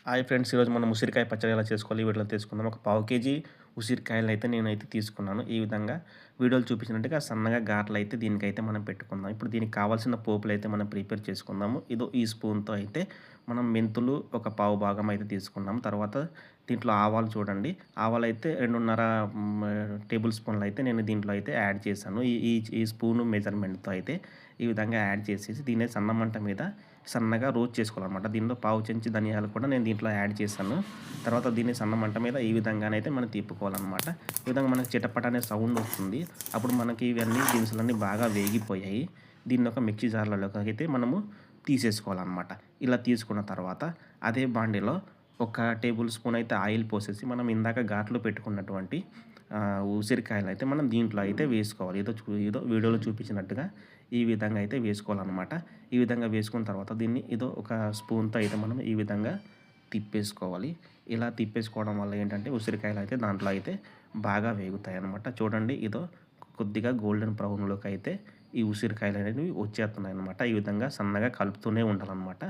Hi friends, ఈరోజు మనం ఉసిరికాయ పచ్చడి ఎలా చేసుకోవాలి ఈ వీడియోలో తీసుకుందాం. ఒక పావు కేజీ ఉసిరికాయలు అయితే నేనైతే తీసుకున్నాను. ఈ విధంగా వీడియోలో చూపించినట్టుగా సన్నగా ఘాట్లు అయితే దీనికైతే మనం పెట్టుకుందాం. ఇప్పుడు దీనికి కావాల్సిన పోపులు అయితే మనం ప్రిపేర్ చేసుకుందాము. ఇదో ఈ స్పూన్తో అయితే మనం మెంతులు ఒక పావు భాగం అయితే తీసుకున్నాము. తర్వాత దీంట్లో ఆవాలు చూడండి, ఆవాలు అయితే 2.5 టేబుల్ స్పూన్లు అయితే నేను దీంట్లో అయితే యాడ్ చేశాను. ఈ ఈ ఈ స్పూను మెజర్మెంట్తో అయితే ఈ విధంగా యాడ్ చేసేసి దీన్ని సన్న మంట మీద సన్నగా రోస్ట్ చేసుకోవాలన్నమాట. దీనిలో పావు చెంచా ధనియాలు కూడా నేను దీంట్లో యాడ్ చేశాను. తర్వాత దీన్ని సన్న మంట మీద ఈ విధంగానైతే మనం తిప్పుకోవాలన్నమాట. ఈ విధంగా మనకి చిటపట అనే సౌండ్ వస్తుంది. అప్పుడు మనకి ఇవన్నీ దినుసులన్నీ బాగా వేగిపోయాయి. దీన్ని ఒక మిక్సీ జార్లలోకి అయితే మనము తీసేసుకోవాలన్నమాట. ఇలా తీసుకున్న తర్వాత అదే బాండీలో ఒక టేబుల్ స్పూన్ అయితే ఆయిల్ పోసేసి మనం ఇందాక ఘాట్లు పెట్టుకున్నటువంటి ఉసిరికాయలు అయితే మనం దీంట్లో అయితే వేసుకోవాలి. ఏదో వీడియోలో చూపించినట్టుగా ఈ విధంగా అయితే వేసుకోవాలన్నమాట. ఈ విధంగా వేసుకున్న తర్వాత దీన్ని ఒక స్పూన్తో అయితే మనం ఈ విధంగా తిప్పేసుకోవాలి. ఇలా తిప్పేసుకోవడం వల్ల ఏంటంటే ఉసిరికాయలు అయితే దాంట్లో అయితే బాగా వేగుతాయి అన్నమాట. చూడండి, కొద్దిగా గోల్డెన్ బ్రౌన్లోకి అయితే ఈ ఉసిరికాయలు అనేవి వచ్చేస్తున్నాయి అన్నమాట. ఈ విధంగా సన్నగా కలుపుతూనే ఉండాలన్నమాట.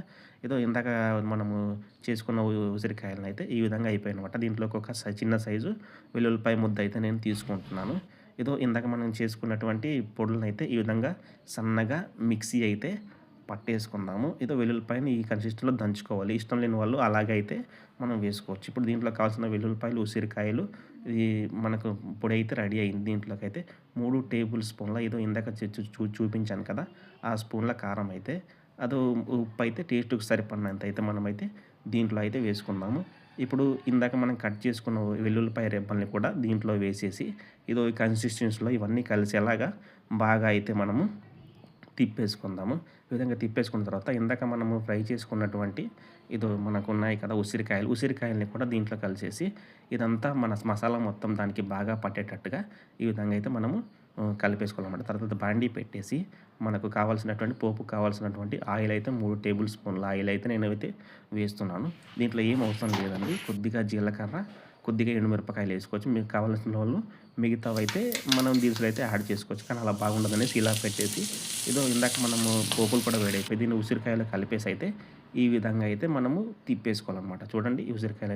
ఇందాక మనము చేసుకున్న ఉసిరికాయలను అయితే ఈ విధంగా అయిపోయాయన్నమాట. దీంట్లోకి ఒక చిన్న సైజు వెల్లుల్లిపాయ ముద్ద అయితే నేను తీసుకుంటున్నాను. ఇందాక మనం చేసుకున్నటువంటి పొడులను ఈ విధంగా సన్నగా మిక్సీ అయితే పట్టేసుకుందాము. వెల్లుల్లిపాయని ఈ కన్సిస్టెన్సీలో దంచుకోవాలి. ఇష్టం లేని వాళ్ళు అలాగైతే మనం వేసుకోవచ్చు. ఇప్పుడు దీంట్లో కావాల్సిన వెల్లుల్లిపాయలు, ఉసిరికాయలు ఇది మనకు పొడి అయితే రెడీ అయింది. దీంట్లోకైతే 3 టేబుల్ స్పూన్ల ఇందాక చూపించాను కదా, ఆ స్పూన్ల కారం అయితే ఉప్పు అయితే టేస్ట్‌కి సరిపడినంత అయితే మనమైతే దీంట్లో అయితే వేసుకుందాము. ఇప్పుడు ఇందాక మనం కట్ చేసుకున్న వెల్లుల్లిపాయ రెబ్బల్ని కూడా దీంట్లో వేసేసి ఈ కన్సిస్టెన్సీలో ఇవన్నీ కలిసేలాగా బాగా అయితే మనము తిప్పేసుకుందాము. ఈ విధంగా తిప్పేసుకున్న తర్వాత ఇందాక మనము ఫ్రై చేసుకున్నటువంటి మనకు ఉన్నాయి కదా ఉసిరికాయల్ని కూడా దీంట్లో కలిసేసి ఇదంతా మన మసాలా మొత్తం దానికి బాగా పట్టేటట్టుగా ఈ విధంగా అయితే మనము కలిపేసుకోవాలన్నమాట. తర్వాత బాండీ పెట్టేసి మనకు కావాల్సినటువంటి పోపుకు కావాల్సినటువంటి ఆయిల్ అయితే 3 టేబుల్ స్పూన్ల ఆయిల్ అయితే నేనైతే వేస్తున్నాను. దీంట్లో ఏం అవసరం లేదండి. కొద్దిగా జీలకర్ర, కొద్దిగా ఎండుమిరపకాయలు వేసుకోవచ్చు. మీకు కావాల్సిన వాళ్ళు మిగతావైతే మనం దీంట్లో అయితే యాడ్ చేసుకోవచ్చు. కానీ అలా బాగుండదనేసి ఇలా పెట్టేసి ఇందాక మనము పోపులు కూడా వేడైపోయి దీన్ని ఉసిరికాయలు కలిపేసి అయితే ఈ విధంగా అయితే మనము తిప్పేసుకోవాలన్నమాట. చూడండి, ఈ ఉసిరికాయలు అయితే